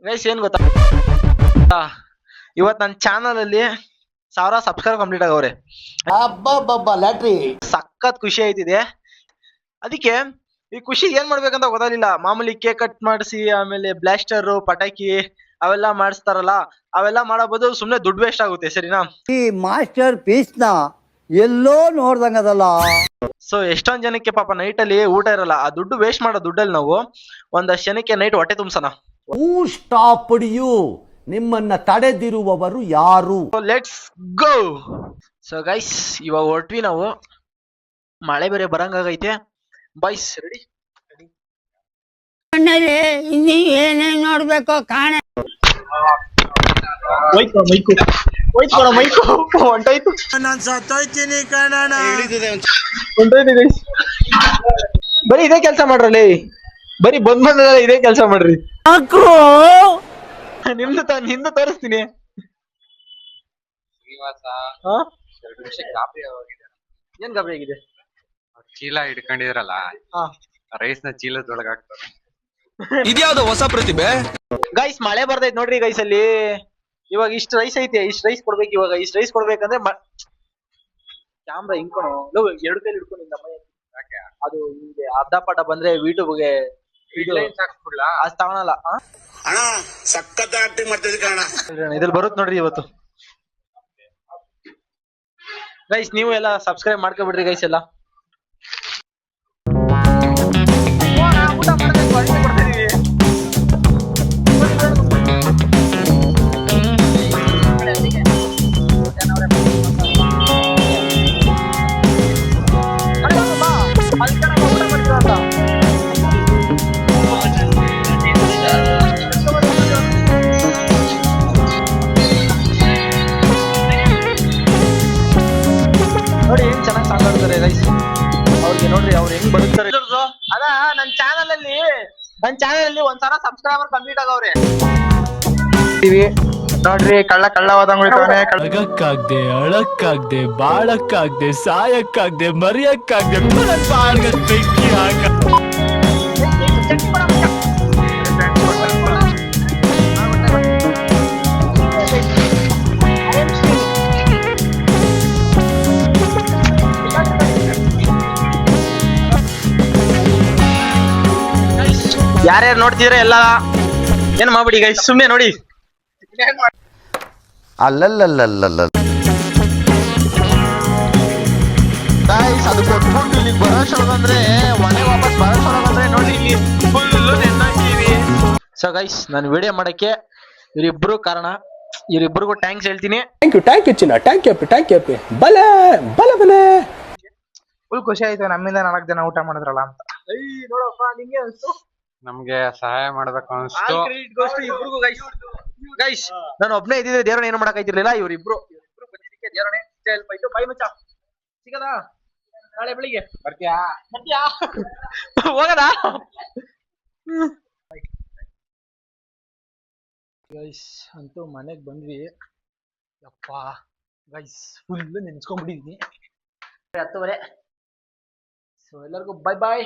Guys ಏನ್ ಗೊತ್ತಾ, ಇವತ್ ನನ್ನ ಚಾನಲ್ ಅಲ್ಲಿ 1000 ಸಬ್ಸ್ಕ್ರೈಬ್ ಕಂಪ್ಲೀಟ್ ಆಗವ್ರೆ. ಲ್ಯಾಟ್ರಿ ಸಖತ್ ಖುಷಿ ಆಯ್ತಿದೆ. ಅದಕ್ಕೆ ಈ ಖುಷಿ ಏನ್ ಮಾಡ್ಬೇಕಂತ ಗೊತ್ತಾಗ್ಲಿಲ್ಲ. ಮಾಮೂಲಿ ಕೇಕ್ ಕಟ್ ಮಾಡಿಸಿ ಆಮೇಲೆ ಬ್ಲಾಸ್ಟರ್ ಪಟಾಕಿ ಅವೆಲ್ಲ ಮಾಡಿಸ್ತಾರಲ್ಲ, ಅವೆಲ್ಲ ಮಾಡೋ ಬದಲು ಸುಮ್ನೆ ದುಡ್ಡು ವೇಸ್ಟ್ ಆಗುತ್ತೆ. ಸರಿನಾ? ಈ ಮಾಸ್ಟರ್ ಪೀಸ್ ನ ಎಲ್ಲೋ ನೋಡ್ದಂಗದಲ್ಲ. ಸೊ ಎಷ್ಟೊಂದ್ ಜನಕ್ಕೆ ಪಾಪ ನೈಟ್ ಅಲ್ಲಿ ಊಟ ಇರಲ್ಲ. ಆ ದುಡ್ಡು ವೇಸ್ಟ್ ಮಾಡೋ ದುಡ್ಡಲ್ಲಿ ನಾವು ಒಂದಷ್ಟು ಜನಕ್ಕೆ ನೈಟ್ ಹೊಟ್ಟೆ ತುಂಬಿಸೋಣ. ಸ್ಟಾಪ್ ಯು, ನಿಮ್ಮನ್ನ ತಡೆದಿರುವವರು ಯಾರು? Let's go. ಸೊ ಗೈಸ್ ಇವಾಗ ಹೊರಟ್ವಿ ನಾವು. ಮಳೆ ಬೇರೆ ಬರಂಗಾಗೈತೆ. Boys ready? ಇನ್ನು ಏನೇನ್ ನೋಡ್ಬೇಕು ಕಾಣ. ಹೊಂಟೋಯ್ತು. ನಾನ್ ಸತ್ತೋಯ್ತೀನಿ ಕಣಣ್ಣ. ಹೊಂಟೋಯ್ತು ಗೈಸ್. ಬರೀ ಇದೇ ಕೆಲಸ ಮಾಡ್ರಲ್ಲಿ. ಬರೀ ಬಂದ್ ಇದೇ ಕೆಲಸ ಮಾಡ್ರಿ. ನಿಂದು ತೋರಿಸ್ತೀನಿ. ಏನ್ ಗಾಬರಿ ಆಗಿದೆ? ಚೀಲ ಹಿಡ್ಕೊಂಡಿದ್ರಲ್ಲ, ರೈಸ್ ನ ಚೀಲದೊಳಗ ಹಾಕ್ತಾರೆ. ಇದ್ಯಾವ್ದು ಹೊಸ ಪ್ರತಿಭೆ? ಗೈಸ್ ಮಳೆ ಬರ್ತೈತ್ ನೋಡ್ರಿ. ಗೈಸ್ ಅಲ್ಲಿ ಇವಾಗ ಇಷ್ಟ ರೈಸ್ ಐತೆ, ಇಷ್ಟ ರೈಸ್ ಕೊಡ್ಬೇಕು. ಇವಾಗ ಇಷ್ಟ ರೈಸ್ ಕೊಡ್ಬೇಕಂದ್ರೆ ಕ್ಯಾಮ್ರಾ ಹಿಂಡ್ಕೊಣು 2 ಕೈಲಿ ಹಿಡ್ಕೊಂಡು ಅದು ಹಿಂಗೆ ಅರ್ಧ ಪಾಠ ಬಂದ್ರೆ ಯೂಟ್ಯೂಬ್ಗೆ ಅದ್ ತಗೊಳಲ್ಲ. ಇದ್ರಲ್ಲಿ ಬರುತ್ ನೋಡ್ರಿ ಇವತ್ತು. ಗೈಸ್ ನೀವು ಎಲ್ಲ ಸಬ್ಸ್ಕ್ರೈಬ್ ಮಾಡ್ಕೊಬಿಡ್ರಿ ಗೈಸ್ ಎಲ್ಲ. ಊಟ ಮಾಡ್ಬೇಕು, ಅಡಿಗೆ ಕೊಡ್ತಿದೀವಿ. ನೋಡಿ ಏನ್ ಚೆನ್ನಾಗಿ ಸಾಂಗ್ ಆಡ್ತಾರೆ ಗೈಸ್. ಅವ್ರಿಗೆ ನೋಡ್ರಿ ಅವ್ರು ಹೆಂಗ್ ಬರುತ್ತಾರೆ. ಅದ ನನ್ನ ಚಾನಲ್ ಅಲ್ಲಿ 1000 ಸಬ್ಸ್ಕ್ರೈಬರ್ ಕಂಪ್ಲೀಟ್ ಆಗವ್ರೆ. ನೋಡ್ರಿ ಕಳ್ಳವಾದಂಗ್ ಅಳಕ್ಕಾಗ್ದೆ, ಅಳಕ್ಕಾಗ್ದೆ, ಬಾಳಕ್ಕಾಗ್ದೆ, ಸಾಯಕ್ಕಾಗ್ದೆ, ಮರಿಯಕ್ಕಾಗ್ದೆ, ಬೆಂಕಿ ಹಾಕ. ಯಾರ್ಯಾರು ನೋಡ್ತಿದ್ರೆ ಎಲ್ಲ ಏನ್ ಮಾಡ್ಬಿಡಿ ಗೈಸ್, ಸುಮ್ನೆ ನೋಡಿ. ಅಲ್ಲಲ್ಲಲ್ಲಲ್ಲ ಗೈಸ್ ಅದು ಕೊಟ್ಬಿಟ್ಟು ಇಲ್ಲಿ ಬರೋಷ್ಟೊಳಗಂದ್ರೆ ಮನೆ ವಾಪಸ್ ಬರೋಷ್ಟೊಳಗಂದ್ರೆ ನೋಡಿ ಇಲ್ಲಿ ಫುಲ್ಲು ನೆನ್ನಾಗ್ತೀವಿ. ಸೊ ಗೈಸ್ ನಾನು ವಿಡಿಯೋ ಮಾಡಕ್ಕೆ ಇವರಿಬ್ರು ಕಾರಣ. ಇವರಿಬ್ರಿಗೂ ಥ್ಯಾಂಕ್ಸ್ ಹೇಳ್ತೀನಿ. ಥ್ಯಾಂಕ್ ಯು ಚಿನ್ನ, ಥ್ಯಾಂಕ್ ಯು ಬಲೆ ಬಲೆ ಬಲೆ. ಫುಲ್ ಖುಷಿ ಆಯ್ತು ನಮ್ಮಿಂದ 4 ಜನ ಊಟ ಮಾಡಿದ್ರಲ್ಲ ಅಂತ. ನೋಡಪ್ಪ ನಿಂಗೆ ಅನ್ಸ್ತು? ನಮ್ಗೆ ಸಹಾಯ ಮಾಡ್ಬೇಕು ಅನ್ಸ್ತು. ಇಬ್ರಿಗೂ ಗೈಸ್ ನಾನು ಒಬ್ನೇ ಇದ್ದಿದ್ರೆ ದೇವರನ್ನ ಏನು ಮಾಡಕ್ಕಾಯ್ತಿರ್ಲಿಲ್ಲ. ಇವ್ರಿಬ್ರು ಬಂದಿದ್ದಕ್ಕೆ ದೇವರನ್ನೇ ಹೆಲ್ಪ್ ಆಯ್ತು. ಬೈ ಮಚ್ಚ, ಸಿಗದಾ ನಾಳೆ ಬೆಳಿಗ್ಗೆ? ಬರ್ತೀಯಾ ಹೋಗದಾ? ಗೈಸ್ ಅಂತೂ ಮನೆಗ್ ಬಂದ್ವಿ. ಯಪ್ಪ ಗೈಸ್ ಫುಲ್ ನೆನ್ಸ್ಕೊಂಡ್ಬಿಟ್ಟಿದೀನಿ. 10:30. ಸೊ ಎಲ್ಲರಿಗೂ ಬೈ ಬಾಯ್.